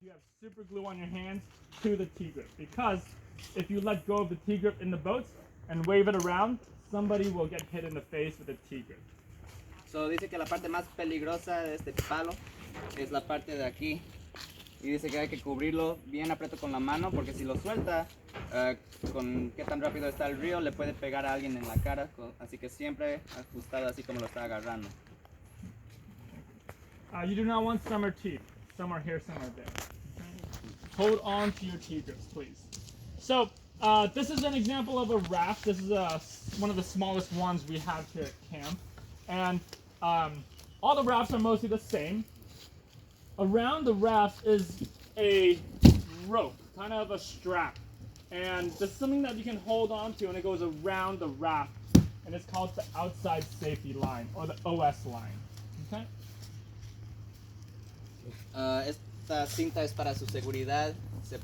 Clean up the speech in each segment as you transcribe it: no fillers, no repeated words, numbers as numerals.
you have super glue on your hands to the T-grip, because if you let go of the T-grip in the boats and wave it around, somebody will get hit in the face with a T-grip. So dice que la parte más peligrosa de este palo es la parte de aquí. Y dice que hay que cubrirlo bien aprieto con la mano, porque si lo suelta, con qué tan rápido está el río, le puede pegar a alguien en la cara. Así que siempre ajustado así como lo está agarrando. You do not want some are teeth. Some are here, some are there. Okay? Hold on to your T-grips, please. So this is an example of a raft. This is one of the smallest ones we have here at camp. And all the rafts are mostly the same. Around the raft is a rope, kind of a strap. And there's something that you can hold on to, and it goes around the raft. And it's called the outside safety line, or the OS line. Okay? Esta cinta es para su seguridad.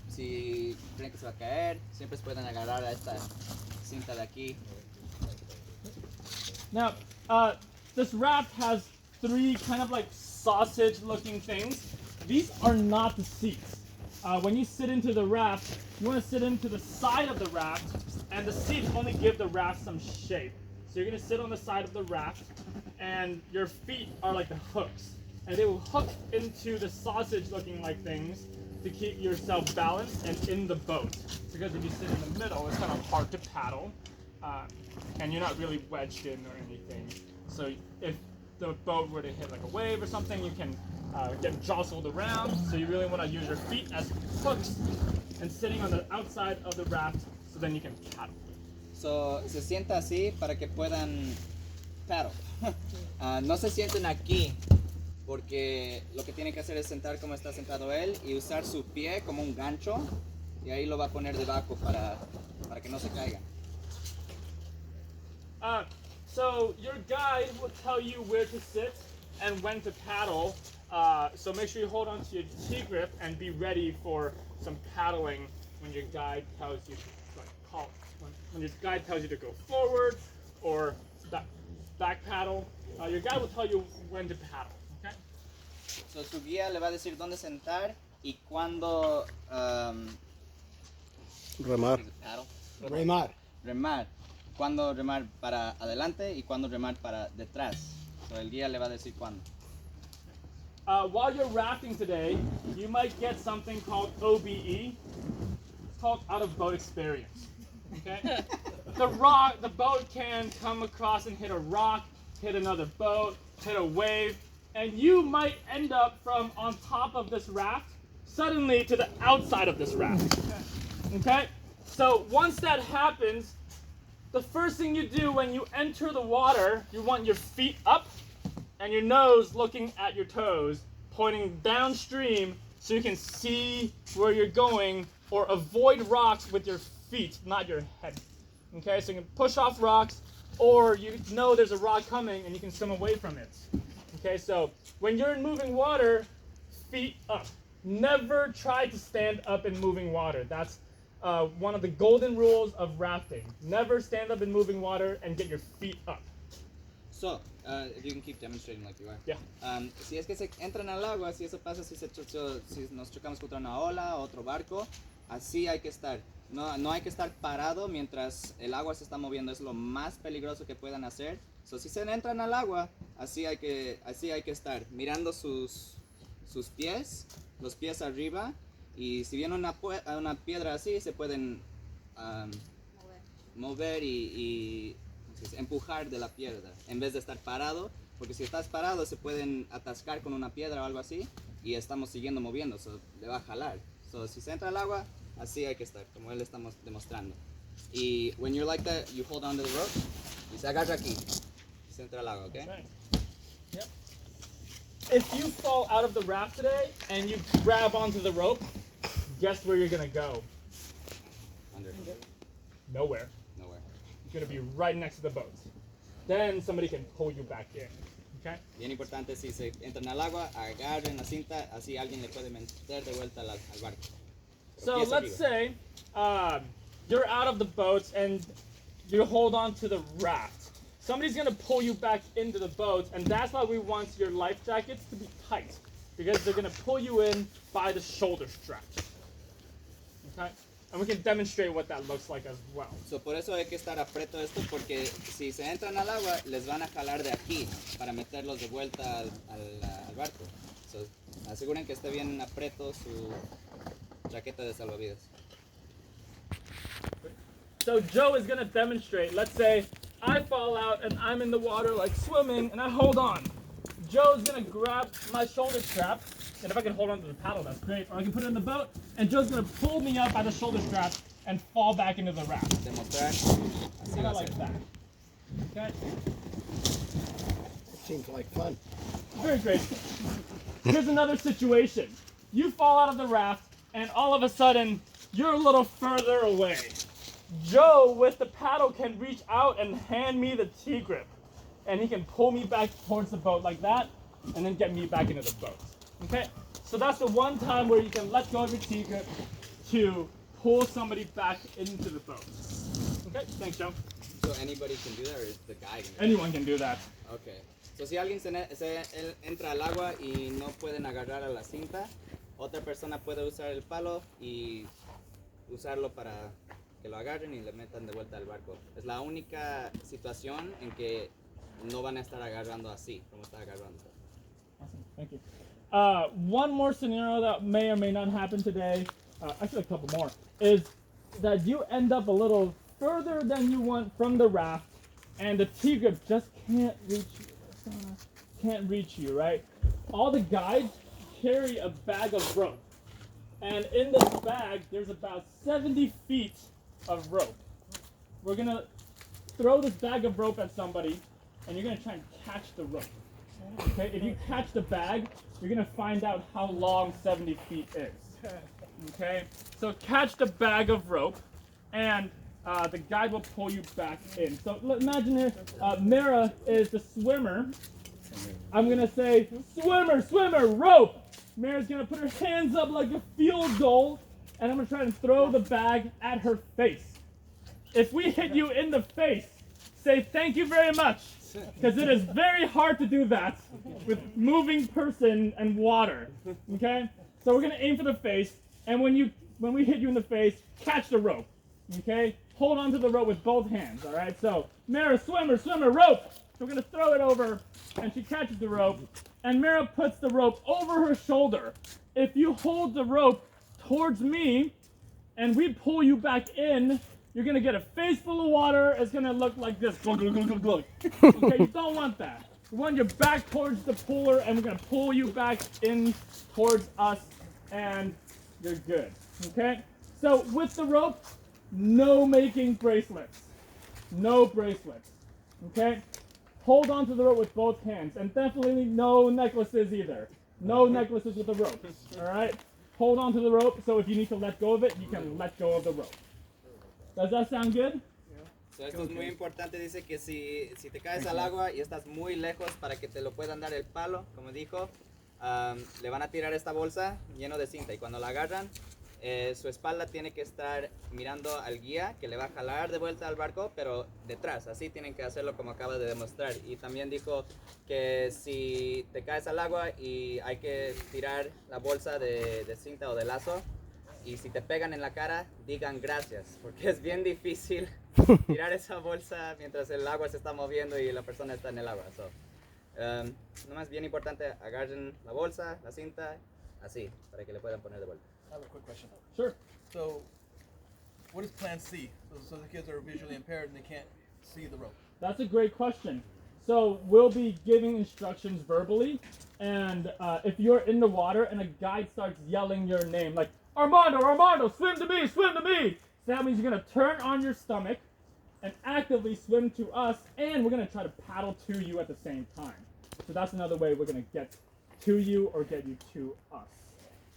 Si creen que se va a caer, siempre se pueden agarrar a esta cinta de aquí. Now, this raft has three kind of like sausage-looking things. These are not the seats. When you sit into the raft, you want to sit into the side of the raft, and the seats only give the raft some shape. So you're going to sit on the side of the raft, and your feet are like the hooks. And they will hook into the sausage-looking like things to keep yourself balanced and in the boat. Because if you sit in the middle, it's kind of hard to paddle, and you're not really wedged in or anything. So if the boat were to hit like a wave or something, you can get jostled around. So you really want to use your feet as hooks and sitting on the outside of the raft, so then you can paddle. So se sienta así para que puedan paddle. No se sienten aquí, porque lo que tiene que hacer es sentar como está sentado él y usar su pie como un gancho, y ahí lo va a poner debajo para que no se caiga. So your guide will tell you where to sit and when to paddle. So make sure you hold on to your T-grip and be ready for some paddling when your guide tells you to when your guide tells you to go forward or back paddle. Your guide will tell you when to paddle. Okay? So su guía le va a decir dónde sentar y cuándo Remar. remar. Cuándo remar para adelante y cuándo remar para detrás. So el guía le va a decir cuándo. While you're rafting today, you might get something called OBE. It's called out of boat experience. Okay? The boat can come across and hit a rock, hit another boat, hit a wave, and you might end up from on top of this raft suddenly to the outside of this raft. Okay? So once that happens, the first thing you do when you enter the water, you want your feet up and your nose looking at your toes, pointing downstream so you can see where you're going, or avoid rocks with your feet, not your head. Okay, so you can push off rocks, or you know there's a rock coming and you can swim away from it. Okay, so when you're in moving water, feet up. Never try to stand up in moving water. That's one of the golden rules of rafting. Never stand up in moving water and get your feet up. So, if you can keep demonstrating like you are. Yeah. Si es que se entran al agua, si eso pasa, si nos chocamos contra una ola, otro barco, así hay que estar. No hay que estar parado mientras el agua se está moviendo. Es lo más peligroso que puedan hacer. So, si se entran al agua, así hay que estar, mirando sus pies, los pies arriba. Y si viene una piedra así, se pueden mover y empujar de la piedra en vez de estar parado, porque si estás parado se pueden atascar con una piedra o algo así y estamos siguiendo moviendo, so le va a jalar. So si se entra al agua, así hay que estar, como él estamos demostrando. Y when you're like that, you hold on to the rope y se agarra aquí. Se entra al agua, okay? Right. Yep. If you fall out of the raft today and you grab onto the rope, guess where you're gonna go? Under. Nowhere. You're gonna be right next to the boat. Then somebody can pull you back in. Okay? Bien importante, si se entran al agua, agarren la cinta, así alguien le puede meter de vuelta al barco. So let's say you're out of the boat and you hold on to the raft. Somebody's gonna pull you back into the boat, and that's why we want your life jackets to be tight. because they're going to pull you in by the shoulder straps. Okay? And we can demonstrate what that looks like as well. So, por eso hay que estar apreto esto, porque si se entran al agua, les van a jalar de aquí para meterlos de vuelta al barco. So, aseguren que esté bien apreto su chaqueta de salvavidas. So Joe is going to demonstrate. Let's say I fall out and I'm in the water like swimming and I hold on. Joe's going to grab my shoulder strap, and if I can hold on to the paddle, that's great. Or I can put it in the boat, and Joe's going to pull me up by the shoulder strap and fall back into the raft. Demostrar. Así Kind va of a like ser. that. Okay? It seems like fun. Very great. Here's another situation. You fall out of the raft, and all of a sudden, you're a little further away. Joe, with the paddle, can reach out and hand me the T-grip. And he can pull me back towards the boat like that, and then get me back into the boat. Okay? So that's the one time where you can let go of your T-grip to pull somebody back into the boat. Okay? Thanks, Joe. So anybody can do that, or is the guy can do Anyone can do that. that? Okay. So si alguien él entra al agua y no pueden agarrar a la cinta, otra persona puede usar el palo y usarlo para que lo agarren y le metan de vuelta al barco. Es la única situación en que no van a estar agarrando así, como está agarrando. Awesome. Thank you. One more scenario that may or may not happen today, actually a couple more, is that you end up a little further than you want from the raft, and the T-grip just can't reach you, right? All the guides carry a bag of rope, and in this bag there's about 70 feet of rope. We're gonna throw this bag of rope at somebody, and you're gonna try and catch the rope. Okay, if you catch the bag, you're gonna find out how long 70 feet is. Okay, so catch the bag of rope, and the guide will pull you back in. So imagine here, Mara is the swimmer. I'm gonna say, swimmer, swimmer, rope. Mara's gonna put her hands up like a field goal, and I'm gonna try and throw the bag at her face. If we hit you in the face, say thank you very much, because it is very hard to do that with moving person and water. Okay, so we're gonna aim for the face, and when we hit you in the face, catch the rope. Okay, hold on to the rope with both hands. All right, so Mara, swimmer, swimmer, rope. So we're gonna throw it over, and she catches the rope, and Mara puts the rope over her shoulder. If you hold the rope towards me, and we pull you back in, you're gonna get a face full of water. It's gonna look like this. Glug, glug, glug, glug, glug. Okay, you don't want that. We want your back towards the puller, and we're gonna pull you back in towards us, and you're good. Okay? So with the rope, no making bracelets. No bracelets. Okay? Hold on to the rope with both hands, and definitely no necklaces either. No necklaces with the rope. All right? Hold on to the rope, so if you need to let go of it, you can let go of the rope. Does that sound good? So esto es muy importante, dice que si te caes al agua y estás muy lejos para que te lo puedan dar el palo, como dijo, le van a tirar esta bolsa lleno de cinta y cuando la agarran, su espalda tiene que estar mirando al guía que le va a jalar de vuelta al barco, pero detrás, así tienen que hacerlo como acaba de demostrar. Y también dijo que si te caes al agua y hay que tirar la bolsa de cinta o de lazo, y si te pegan en la cara, digan gracias, porque es bien difícil tirar esa bolsa mientras el agua se está moviendo y la persona está en el agua. So, nomás bien importante, agarren la bolsa, la cinta, así, para que le puedan poner de vuelta. I have a quick question. Sure. So, what is Plan C? So the kids are visually impaired and they can't see the rope. That's a great question. So we'll be giving instructions verbally, and if you're in the water and a guide starts yelling your name, like, Armando, Armando, swim to me, swim to me! So that means you're going to turn on your stomach and actively swim to us, and we're going to try to paddle to you at the same time. So that's another way we're going to get to you or get you to us.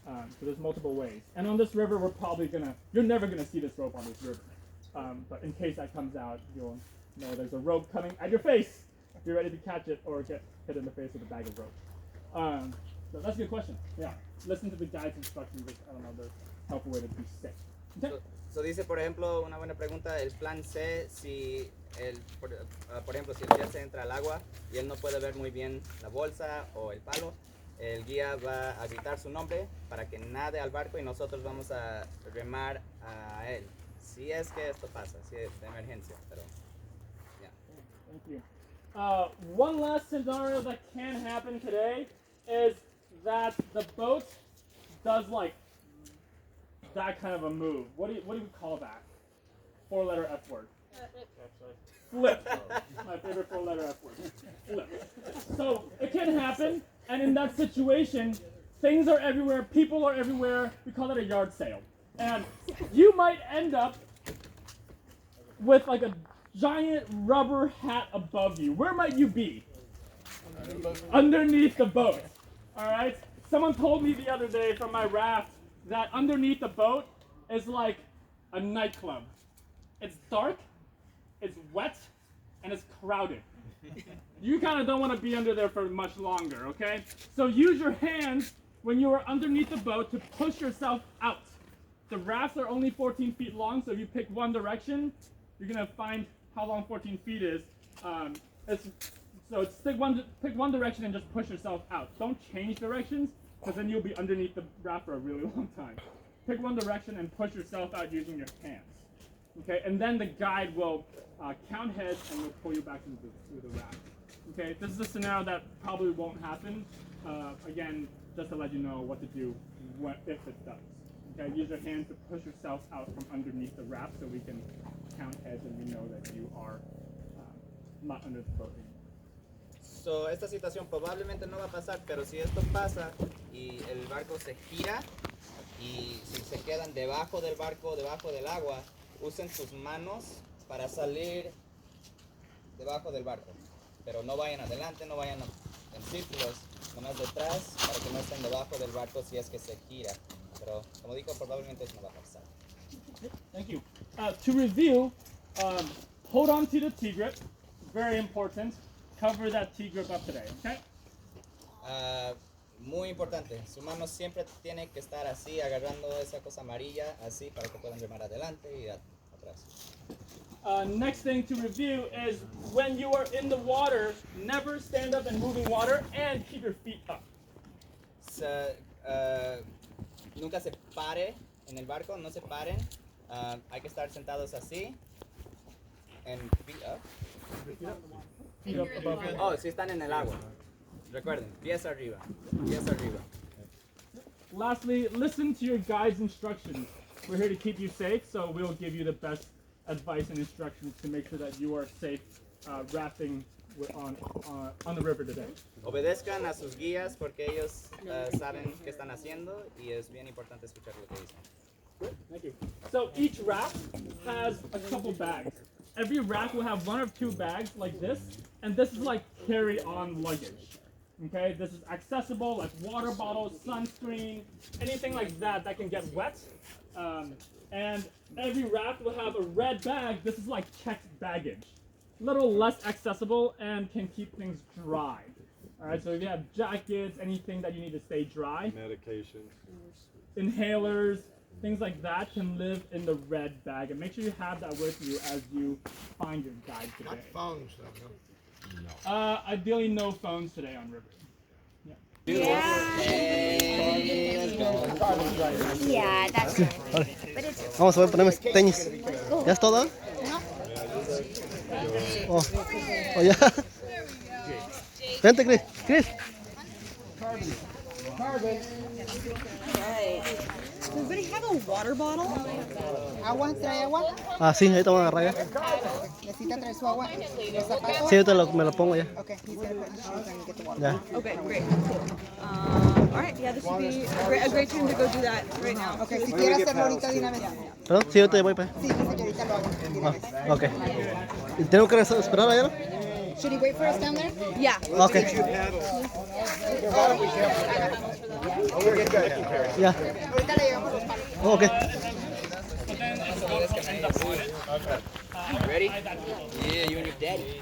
So there's multiple ways. And on this river, we're probably going to, you're never going to see this rope on this river. But in case that comes out, you'll know there's a rope coming at your face. Be ready to catch it or get hit in the face with a bag of rope. So that's a good question. Yeah. Listen to the guide's instructions. I don't know, the helpful way to be safe. Okay. So dice, por ejemplo, una buena pregunta, el plan C, si por ejemplo, si el guía se entra al agua y él no puede ver muy bien la bolsa o el palo, el guía va a gritar su nombre para que nade al barco y nosotros vamos a remar a él. Si es que esto pasa, si es de emergencia, pero ya. Thank you. One last scenario that can happen today is that the boat does like that kind of a move. What do you call that? 4-letter F word. Flip. My favorite 4-letter F word. Flip. So it can happen, and in that situation, things are everywhere, people are everywhere. We call it a yard sale. And you might end up with like a giant rubber hat above you. Where might you be? Underneath the boat. Alright? Someone told me the other day from my raft that underneath the boat is like a nightclub. It's dark, it's wet, and it's crowded. You kind of don't want to be under there for much longer, okay? So use your hands when you are underneath the boat to push yourself out. The rafts are only 14 feet long, so if you pick one direction, you're going to find how long 14 feet is. So pick one direction and just push yourself out. Don't change directions, because then you'll be underneath the raft for a really long time. Pick one direction and push yourself out using your hands. Okay, and then the guide will count heads and will pull you back into the raft. Okay, this is a scenario that probably won't happen. Again, just to let you know what to do if it does. Okay, use your hands to push yourself out from underneath the raft so we can count heads and we know that you are not under the boat anymore. So, esta situación probablemente no va a pasar, pero si esto pasa y el barco se gira y si se quedan debajo del barco, debajo del agua, usen sus manos para salir debajo del barco. Pero no vayan adelante, no vayan en círculos, nomás detrás para que no estén debajo del barco si es que se gira. Pero como digo, probablemente eso no va a pasar. Thank you. To review, hold on to the T-grip, very important. Cover that T-grip up today, okay? Muy importante, su mano siempre tiene que estar así, agarrando esa cosa amarilla, así para que puedan remar adelante y atrás. Next thing to review is when you are in the water, never stand up in moving water and keep your feet up. Nunca se pare en el barco, no se paren. Hay que estar sentados así. And feet up. Feet up above the Oh, si están en el agua. Recuerden, pies arriba, pies arriba. Lastly, listen to your guide's instructions. We're here to keep you safe, so we'll give you the best advice and instructions to make sure that you are safe rafting on the river today. Obedezcan a sus guías porque ellos saben qué están haciendo y es bien importante escuchar lo que dicen. Good, thank you. So each raft has a couple bags. Every raft will have 1 or 2 bags like this, and this is like carry-on luggage. Okay, this is accessible, like water bottles, sunscreen, anything like that that can get wet. And every raft will have a red bag. This is like checked baggage. A little less accessible and can keep things dry. All right, so if you have jackets, anything that you need to stay dry. Medications. Inhalers, things like that can live in the red bag. And make sure you have that with you as you find your guide today. Not phones, though, no. Ideally, no phones today on river. Yeah, that's right. But it's Vamos a ver, ponemos tenis. ¿Ya es todo? Oh, oh ya. Vente, Chris. Chris. Does anybody have a water bottle? ¿Agua? ¿Trae agua? Ah, sí, ahorita vamos a agarrar ya. ¿Necesita traer su agua? ¿Los zapatos? Sí, ahorita me lo pongo ya. Okay, he's gonna put his shoes and get the water. Ya. Okay, great. Cool. All right, yeah, this would be a great time to go do that right now. Okay, si quiere hacerlo ahorita de una vez. ¿Perdón? Sí, ahorita ya voy para allá. Sí, dice que ahorita lo hago de una vez. Ah, ok. ¿Y tengo que esperar allá? Should he wait for us down there? Yeah. Ok. Ya. Ahorita le llevamos los palos. Oh, ok. Ready? Yeah, you and your daddy.